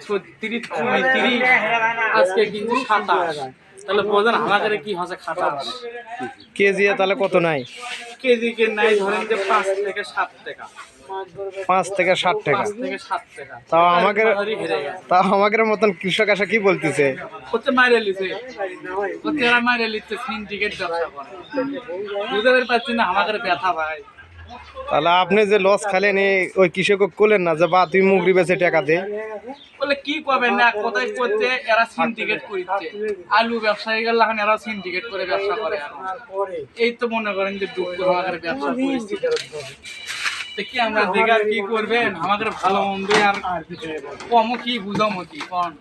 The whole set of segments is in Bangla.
36 35 আজকে কিন্তু 27 তাহলে বোঝেন আমাদের কি হচ্ছে খাতা কেজি তাহলে কত নাই? কেজি কে নাই ধরেন যে 5 থেকে 7 টাকা 5 থেকে 7 টাকা 5 থেকে 7 টাকা তাও আমাদের মতন কৃষক আসা কি বলতেছে? হচ্ছে মাইরে লিছে হচ্ছে এরা মাইরে লিচ্ছে সিন্ডিকেট ব্যবসা করে বুঝতে পারছি না আমাদের ব্যথা ভাই। তাহলে আপনি যে লস খালেন ওই কৃষক করলেন না যে বা তুই মুগরি বেচে টাকা দে? বলে কি করবেন না কোথায় করছে এরা সিন্ডিকেট করছে আলু ব্যবসায়ী গেল এখন এরা সিন্ডিকেট করে ব্যবসা করে এই তো মনে করেন যে দুঃখ আমাদের ব্যবসা পরিস্থিতি কি আমরা দেখার কি করবেন আমাদের ভালো মন্দ আর কমও কি বুঝামো কি কোন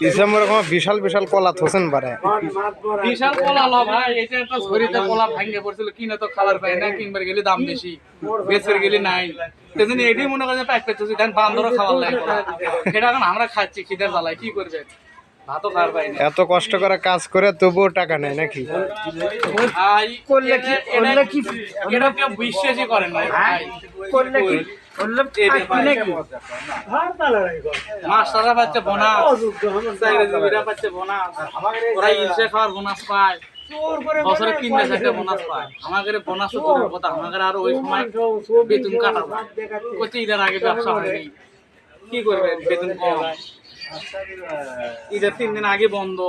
ডিসেম্বর বিশাল বিশাল কলা থসেন পারে বিশাল কলা লো ভাই এটা একটা ঝরিতে কলা ভাঙে পড়ছিল কিনে তো খাবার পাই না কিনবার গেলে দাম বেশি বেচের গেলে নাই সেজন্য এটাই মনে করেন প্যাক পেয়েছি দেন বান্দরও খাবার লাগে সেটা এখন আমরা খাচ্ছি খিদের জ্বালায় কি করবে ভাতও খাবার পাই না এত কষ্ট করে কাজ করে তবুও টাকা নেই নাকি? ভাই করলে কি এটা কেউ বিশ্বাসই করেন না ভাই করলে কি মাস্টাররা পাচ্ছে বোনাস চাকরিজীবীরা পাচ্ছে বোনাস ওরা ইলসে খাওয়ার বোনাস পায় বছরে 3-4টা বোনাস পায় আমাদের বোনাস দূরের কথা আমাদের আর ওই সময় বেতন কাটাবো কোথায় ঈদের আগে ব্যবসা হয়নি কি করবেন বেতন কম ঈদের 3 দিন আগে বন্ধ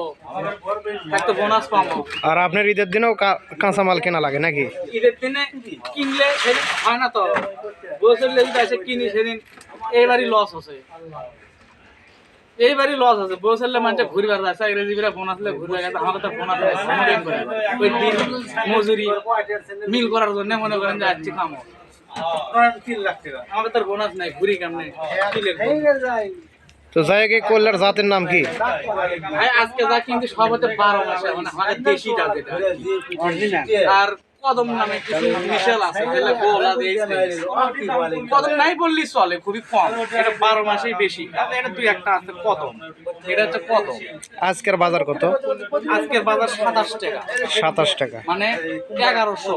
একটা বোনাস পাবো আর আপনার ঈদের দিনেও কাঁচা মাল কেনা লাগে নাকি? ঈদের দিনে কিনলে সেদিন হয় না তো বছর যদি এসে কিনি সেদিন এইবারই লস হচ্ছে বছরলে মানুষ ঘুরবার যাচ্ছে চাকরিজীবীরা বোনাস লে ঘুরবে গেছে আমাকে তো বোনাস করে ওই দিন মজুরি মিল করার জন্য মনে করেন যে আজকে খামো 3 লাখ টাকা আমাকে তো বোনাস নাই ঘুরি কেমনে কি লিখবো তো জায়গায় কল্যার জাতের নাম কি ভাই? আজকে যা কিন্তু সব হতে 12 মাসে মানে আমাদের দেশি জাত এটা আর কদম নামে কিছু মিশেল আছে যেটা গোলা দিয়েছে কদম নাই বললি চলে খুবই কম এটা 12 মাসেই বেশি এটা দুই একটা আছে কদম এটা হচ্ছে কদম। আজকের বাজার কত? আজকের বাজার 27 টাকা 27 টাকা মানে 1100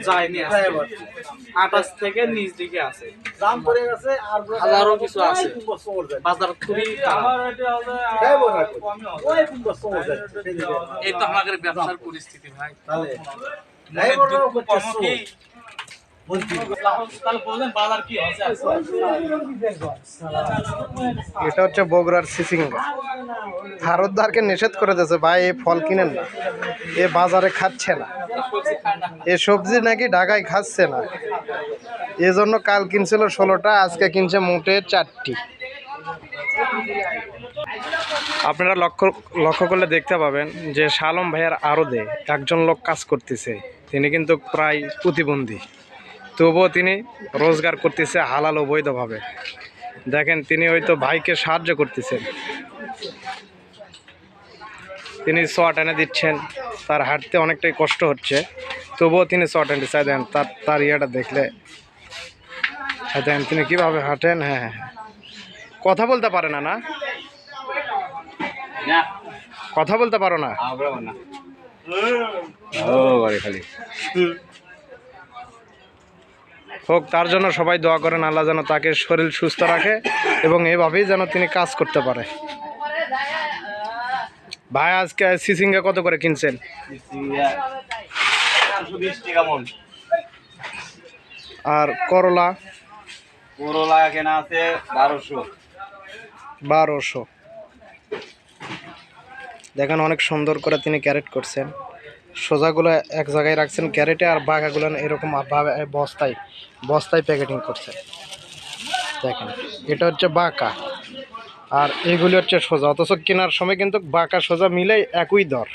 যায়নি আছে 28 থেকে নিচ দিকে আছে দাম পড়ে গেছে আর হাজারও কিছু আছে বাজার খুবই এই তো আমাদের ব্যবসার পরিস্থিতি ভাই। এটা হচ্ছে বগুড়ার সিসিঙ্গা ভারতদারকে নিষেধ করে দিয়েছে ভাই এই ফল কিনেন না এ বাজারে খাচ্ছে না এ সবজি নাকি ঢাকায় খাচ্ছে না এজন্য কাল কিনছিল 16টা আজকে কিনছে মোটে 4টি। আপনারা লক্ষ্য করলে দেখতে পাবেন যে শালম ভাইয়ের আড়তে একজন লোক কাজ করতেছে তিনি কিন্তু প্রায় প্রতিবন্ধী তবুও তিনি রোজগার করতেছে হালাল অবৈধভাবে। দেখেন তিনি হয়তো ভাইকে সাহায্য করতেছেন তিনি শর্ট এনে দিচ্ছেন তার হাঁটতে অনেকটাই কষ্ট হচ্ছে তবুও তিনি শর্ট এনে চাই দেন তার ইয়েটা দেখলে দেন তিনি কীভাবে হাঁটেন। হ্যাঁ হ্যাঁ কথা বলতে পারে না কথা বলতে পারো না খালি হোক তার জন্য সবাই দোয়া করেন আল্লাহ যেন তাকে শরীর সুস্থ রাখে এবং এভাবেই যেন তিনি কাজ করতে পারে। ভাই আজকে সিসিঙ্গা কত করে কিনছেন? আর করলা কেনা আছে 1200। দেখেন অনেক সুন্দর করে তিনি ক্যারেট করছেন সোজাগুলো এক জায়গায় রাখছেন ক্যারেটে আর বাঘাগুলো এরকম বস্তায় প্যাকেটিং করছেন। দেখেন এটা হচ্ছে বাঁকা আর এগুলি হচ্ছে সোজা অথচ কেনার সময় কিন্তু বাঁকা সোজা মিলে একই দর